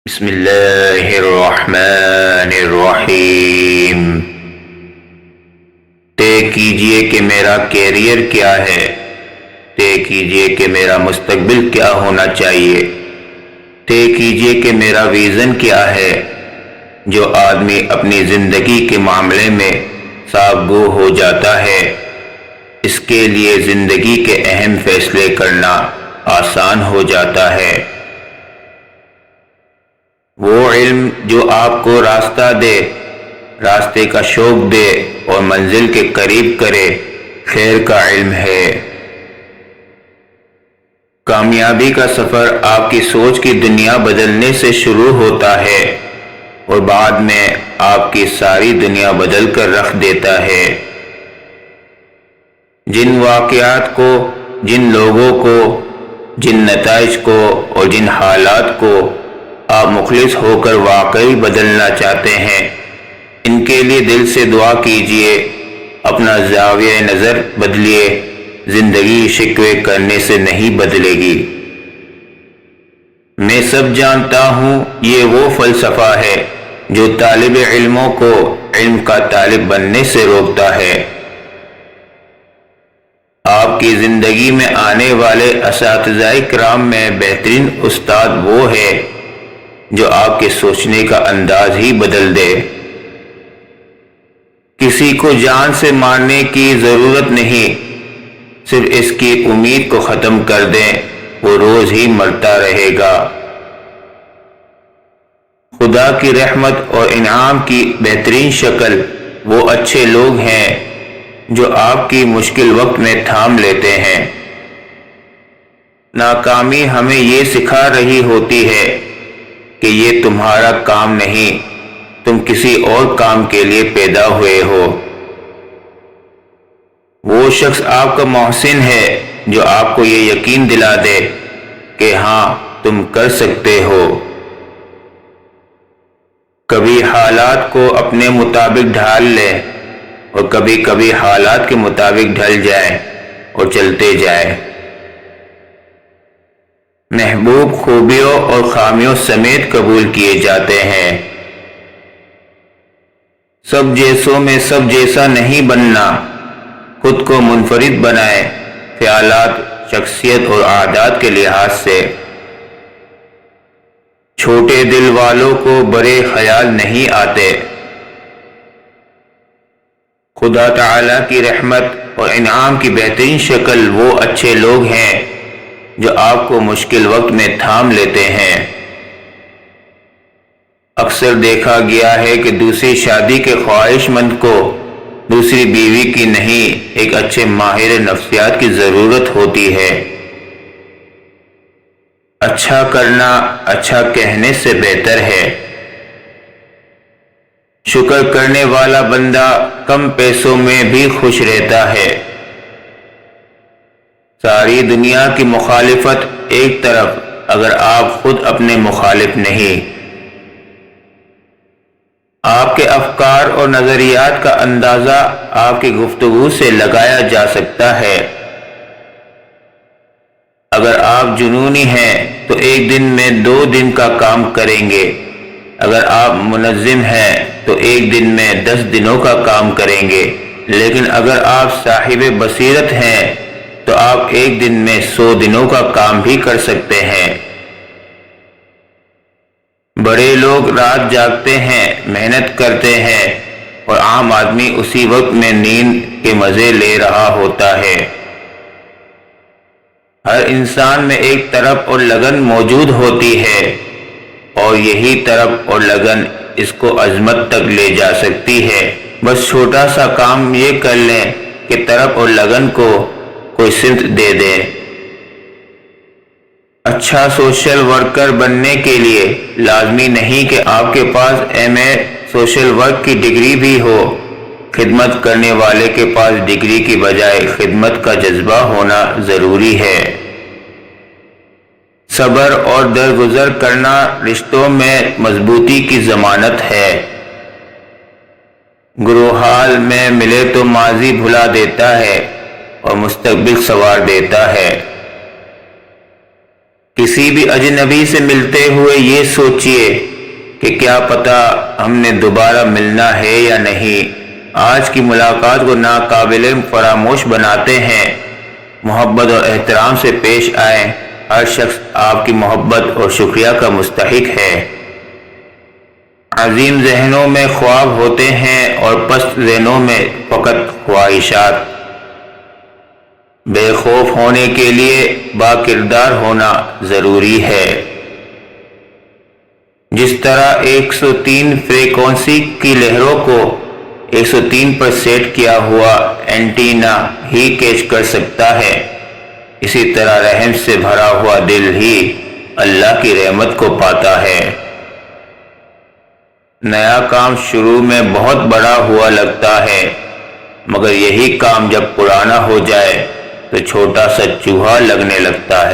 بسم اللہ الرحمن الرحیم۔ طے کیجئے کہ میرا کیریئر کیا ہے، طے کیجئے کہ میرا مستقبل کیا ہونا چاہیے، طے کیجئے کہ میرا ویژن کیا ہے۔ جو آدمی اپنی زندگی کے معاملے میں صاف گو ہو جاتا ہے، اس کے لیے زندگی کے اہم فیصلے کرنا آسان ہو جاتا ہے۔ وہ علم جو آپ کو راستہ دے، راستے کا شوق دے اور منزل کے قریب کرے، خیر کا علم ہے۔ کامیابی کا سفر آپ کی سوچ کی دنیا بدلنے سے شروع ہوتا ہے اور بعد میں آپ کی ساری دنیا بدل کر رکھ دیتا ہے۔ جن واقعات کو، جن لوگوں کو، جن نتائج کو اور جن حالات کو آپ مخلص ہو کر واقعی بدلنا چاہتے ہیں، ان کے لیے دل سے دعا کیجئے، اپنا زاویہ نظر بدلیے۔ زندگی شکوے کرنے سے نہیں بدلے گی۔ میں سب جانتا ہوں، یہ وہ فلسفہ ہے جو طالب علموں کو علم کا طالب بننے سے روکتا ہے۔ آپ کی زندگی میں آنے والے اساتذہ کرام میں بہترین استاد وہ ہے جو آپ کے سوچنے کا انداز ہی بدل دے۔ کسی کو جان سے مارنے کی ضرورت نہیں، صرف اس کی امید کو ختم کر دیں، وہ روز ہی مرتا رہے گا۔ خدا کی رحمت اور انعام کی بہترین شکل وہ اچھے لوگ ہیں جو آپ کی مشکل وقت میں تھام لیتے ہیں۔ ناکامی ہمیں یہ سکھا رہی ہوتی ہے کہ یہ تمہارا کام نہیں، تم کسی اور کام کے لیے پیدا ہوئے ہو۔ وہ شخص آپ کا محسن ہے جو آپ کو یہ یقین دلا دے کہ ہاں تم کر سکتے ہو۔ کبھی حالات کو اپنے مطابق ڈھال لے اور کبھی کبھی حالات کے مطابق ڈھل جائے اور چلتے جائے۔ محبوب خوبیوں اور خامیوں سمیت قبول کیے جاتے ہیں۔ سب جیسوں میں سب جیسا نہیں بننا، خود کو منفرد بنائے، خیالات، شخصیت اور عادات کے لحاظ سے۔ چھوٹے دل والوں کو بڑے خیال نہیں آتے۔ خدا تعالیٰ کی رحمت اور انعام کی بہترین شکل وہ اچھے لوگ ہیں جو آپ کو مشکل وقت میں تھام لیتے ہیں۔ اکثر دیکھا گیا ہے کہ دوسری شادی کے خواہش مند کو دوسری بیوی کی نہیں، ایک اچھے ماہر نفسیات کی ضرورت ہوتی ہے۔ اچھا کرنا اچھا کہنے سے بہتر ہے۔ شکر کرنے والا بندہ کم پیسوں میں بھی خوش رہتا ہے۔ ساری دنیا کی مخالفت ایک طرف، اگر آپ خود اپنے مخالف نہیں۔ آپ کے افکار اور نظریات کا اندازہ آپ کی گفتگو سے لگایا جا سکتا ہے۔ اگر آپ جنونی ہیں تو ایک دن میں 2 دن کا کام کریں گے، اگر آپ منظم ہیں تو ایک دن میں 10 دنوں کا کام کریں گے، لیکن اگر آپ صاحب بصیرت ہیں تو آپ ایک دن میں 100 دنوں کا کام بھی کر سکتے ہیں۔ بڑے لوگ رات جاگتے ہیں، محنت کرتے ہیں، اور عام آدمی اسی وقت میں نیند کے مزے لے رہا ہوتا ہے۔ ہر انسان میں ایک طرف اور لگن موجود ہوتی ہے، اور یہی طرف اور لگن اس کو عظمت تک لے جا سکتی ہے۔ بس چھوٹا سا کام یہ کر لیں کہ طرف اور لگن کو کوئی سمت دے دیں۔ اچھا سوشل ورکر بننے کے لیے لازمی نہیں کہ آپ کے پاس ایم اے سوشل ورک کی ڈگری بھی ہو۔ خدمت کرنے والے کے پاس ڈگری کی بجائے خدمت کا جذبہ ہونا ضروری ہے۔ صبر اور درگزر کرنا رشتوں میں مضبوطی کی ضمانت ہے۔ گروہ حال میں ملے تو ماضی بھلا دیتا ہے اور مستقبل سنوار دیتا ہے۔ کسی بھی اجنبی سے ملتے ہوئے یہ سوچئے کہ کیا پتہ ہم نے دوبارہ ملنا ہے یا نہیں۔ آج کی ملاقات کو ناقابل فراموش بناتے ہیں۔ محبت اور احترام سے پیش آئیں۔ ہر شخص آپ کی محبت اور شکریہ کا مستحق ہے۔ عظیم ذہنوں میں خواب ہوتے ہیں اور پست ذہنوں میں فقط خواہشات۔ بے خوف ہونے کے لیے با کردار ہونا ضروری ہے۔ جس طرح 103 فریکوینسی کی لہروں کو 103 پر سیٹ کیا ہوا اینٹینا ہی کیچ کر سکتا ہے، اسی طرح رحم سے بھرا ہوا دل ہی اللہ کی رحمت کو پاتا ہے۔ نیا کام شروع میں بہت بڑا ہوا لگتا ہے، مگر یہی کام جب پرانا ہو جائے تو چھوٹا سا چوہا لگنے لگتا ہے۔